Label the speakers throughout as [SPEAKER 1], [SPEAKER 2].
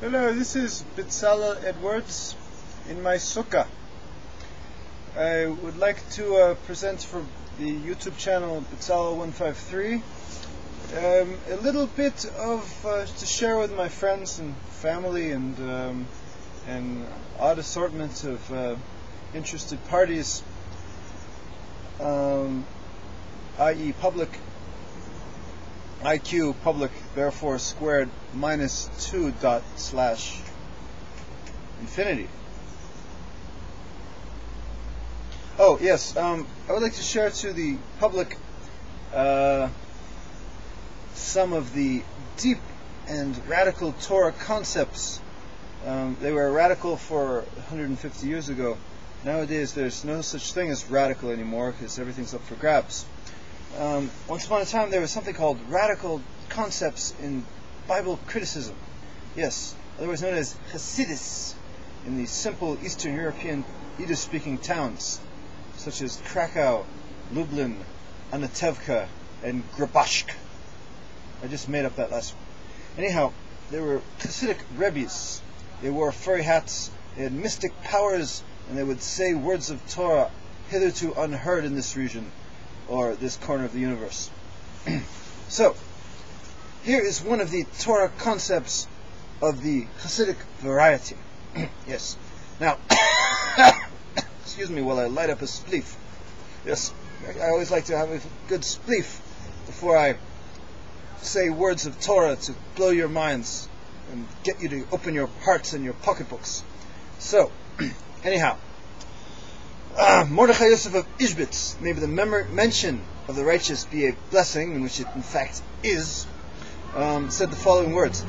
[SPEAKER 1] Hello, this is Betzalel Edwards in my Sukkah. I would like to present for the YouTube channel Betzalel 153 a little bit of to share with my friends and family and an odd assortment of interested parties, i.e. public IQ public therefore squared minus 2 dot slash infinity. Oh yes, I would like to share to the public some of the deep and radical Torah concepts. They were radical for 150 years ago. Nowadays there's no such thing as radical anymore because everything's up for grabs. Once upon a time there was something called radical concepts in Bible criticism. Yes, otherwise known as Hasidus in the simple Eastern European Yiddish-speaking towns such as Krakow, Lublin, Anatevka, and Grabashk. I just made up that last one. Anyhow, there were Hasidic rebbes. They wore furry hats, they had mystic powers, and they would say words of Torah hitherto unheard in this region or this corner of the universe. So, here is one of the Torah concepts of the Hasidic variety. Yes. Now, excuse me while I light up a spleef. Yes, I always like to have a good spleef before I say words of Torah to blow your minds and get you to open your hearts and your pocketbooks. So, anyhow, Mordechai Yosef of Ishbitz, maybe the mention of the righteous be a blessing, in which it in fact is, said the following words.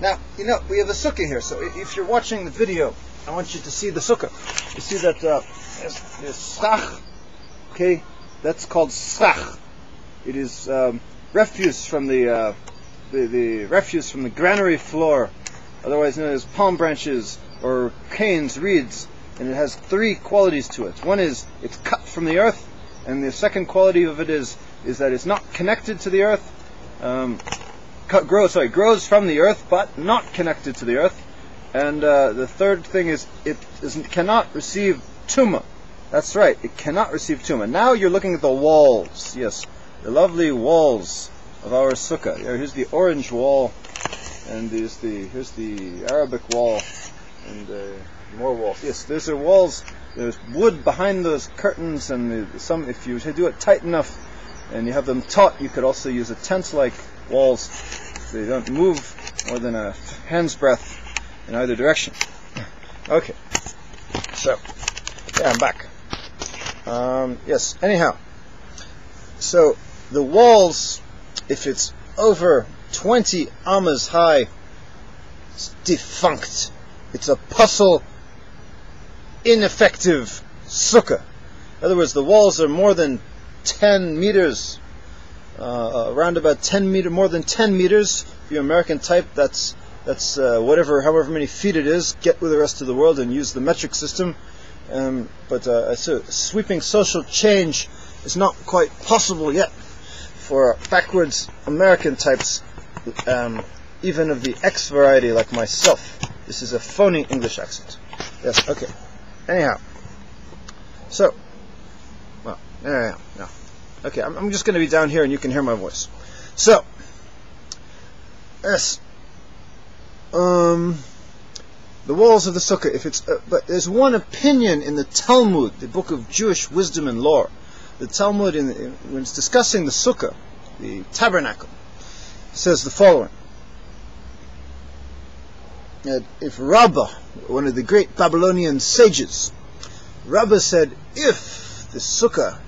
[SPEAKER 1] Now, you know, we have a sukkah here, so if you're watching the video, I want you to see the sukkah. You see that there's schach, okay? That's called schach. It is refuse from the refuse from the granary floor, otherwise known as palm branches or canes, reeds, and it has three qualities to it. One is it's cut from the earth, and the second quality of it is that it's not connected to the earth. Grows from the earth, but not connected to the earth. And the third thing is it cannot receive tumah. That's right, it cannot receive tumah. Now you're looking at the walls. Yes, the lovely walls of our sukkah. Here's the orange wall, and here's the Arabic wall, and more walls. Yes, those are walls. There's wood behind those curtains, and if you do it tight enough, and you have them taut, you could also use a tent-like walls, so they don't move more than a hand's breadth in either direction. Okay, so yeah, I'm back. Yes. Anyhow, so the walls, if it's over 20 amas high, it's defunct. It's a puzzle, ineffective sukkah. In other words, the walls are more than 10 meters, around about 10 meter, more than 10 meters. If you're American type, that's however many feet it is. Get with the rest of the world and use the metric system. But sweeping social change is not quite possible yet for backwards American types, even of the X variety like myself. This is a phony English accent. Yes, okay. Anyhow, so, well, there I am now. Okay, I'm just going to be down here and you can hear my voice. So, yes, the walls of the sukkah, if it's, but there's one opinion in the Talmud, the book of Jewish wisdom and lore. The Talmud, when it's discussing the sukkah, the tabernacle, says the following. If Rabbah, one of the great Babylonian sages, Rabbah said, if the sukkah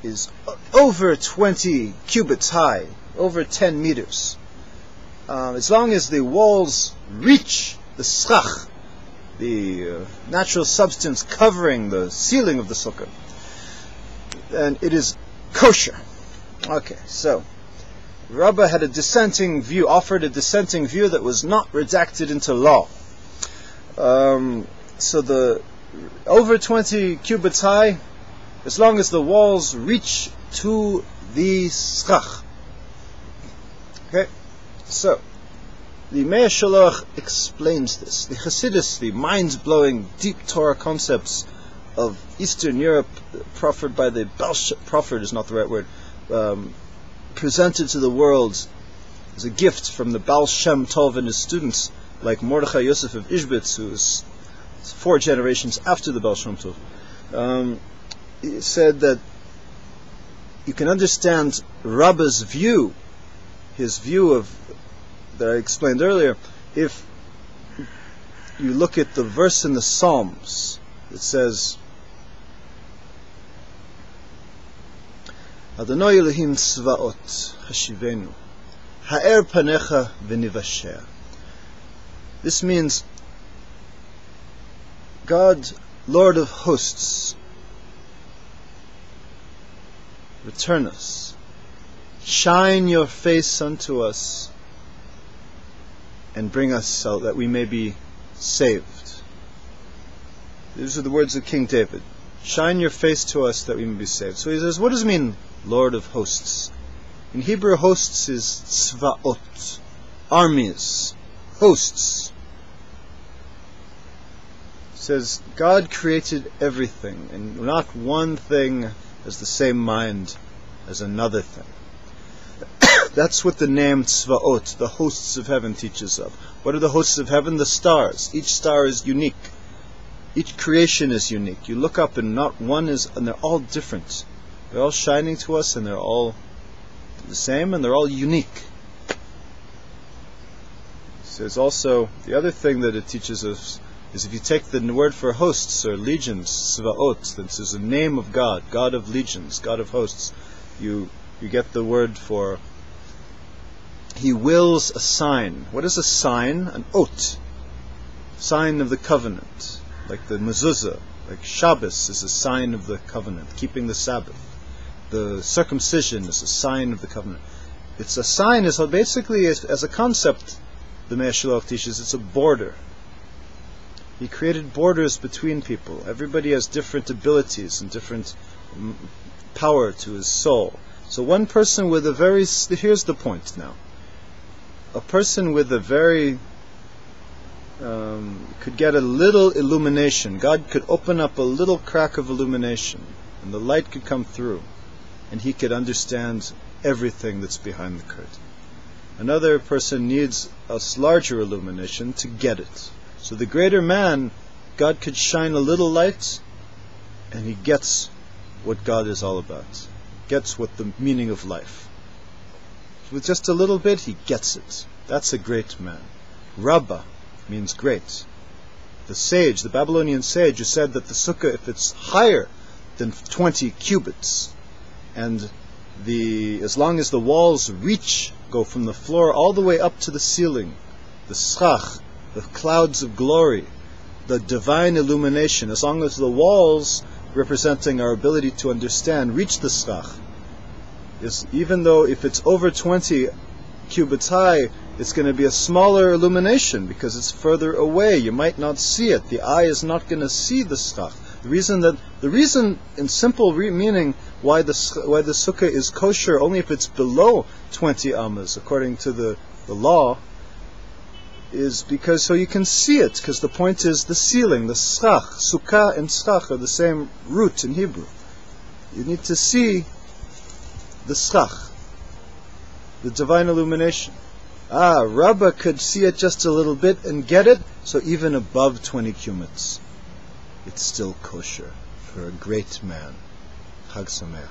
[SPEAKER 1] is over 20 cubits high, over 10 meters, as long as the walls reach the schach, the natural substance covering the ceiling of the sukkah, then it is kosher. Okay, so Rabbah had a dissenting view, offered a dissenting view that was not redacted into law. So the over 20 cubits high, as long as the walls reach to the Schach. Okay, so the HaShiloach explains this. The Hasidus, the mind-blowing, deep Torah concepts of Eastern Europe, proffered by the proffered is not the right word, presented to the world as a gift from the Baal Shem Tov and his students, like Mordechai Yosef of Ishbitz, who is 4 generations after the Baal Shem Tov. He said that you can understand Rabbah's view, his view of that I explained earlier, if you look at the verse in the Psalms. It says, Adonai Elohim tzvaot hashivenu ha'er panecha v'nivasheh. This means, God, Lord of hosts, return us, shine your face unto us, and bring us so that we may be saved. These are the words of King David. Shine your face to us that we may be saved. So he says, what does it mean, Lord of hosts? In Hebrew, hosts is tzvaot, armies, hosts. He says, God created everything, and not one thing has the same mind as another thing. That's what the name Tzvaot, the hosts of heaven, teaches of. What are the hosts of heaven? The stars. Each star is unique. Each creation is unique. You look up and not one is, and they're all different. They're all shining to us, and they're all the same, and they're all unique. There's also, the other thing that it teaches us is if you take the word for hosts or legions, Tzvaot, this is a name of God, God of legions, God of hosts, you get the word for He wills a sign. What is a sign? An ot. Sign of the covenant. Like the mezuzah. Like Shabbos is a sign of the covenant. Keeping the Sabbath. The circumcision is a sign of the covenant. It's a sign, is basically, as a concept, the HaShiloach teaches, it's a border. He created borders between people. Everybody has different abilities and different power to his soul. So one person with a very... Here's the point now. A person with a very... could get a little illumination. God could open up a little crack of illumination, and the light could come through, and he could understand everything that's behind the curtain. Another person needs a larger illumination to get it. So the greater man, God could shine a little light, and he gets what God is all about. Gets what the meaning of life. With just a little bit, he gets it. That's a great man. Rabbah means great. The sage, the Babylonian sage, who said that the sukkah, if it's higher than 20 cubits, and as long as the walls go from the floor all the way up to the ceiling, the schach, the clouds of glory, the divine illumination, as long as the walls representing our ability to understand reach the schach, even though if it's over 20 cubits high, it's going to be a smaller illumination because it's further away. You might not see it. The eye is not going to see the schach. The reason, in simple meaning, why the sukkah is kosher only if it's below 20 amas, according to the law, is because so you can see it. Because the point is the ceiling, the schach, sukkah and schach are the same root in Hebrew. You need to see the schach, the divine illumination. Rabbah could see it just a little bit and get it, so even above 20 cubits, it's still kosher for a great man. Chag Sameach.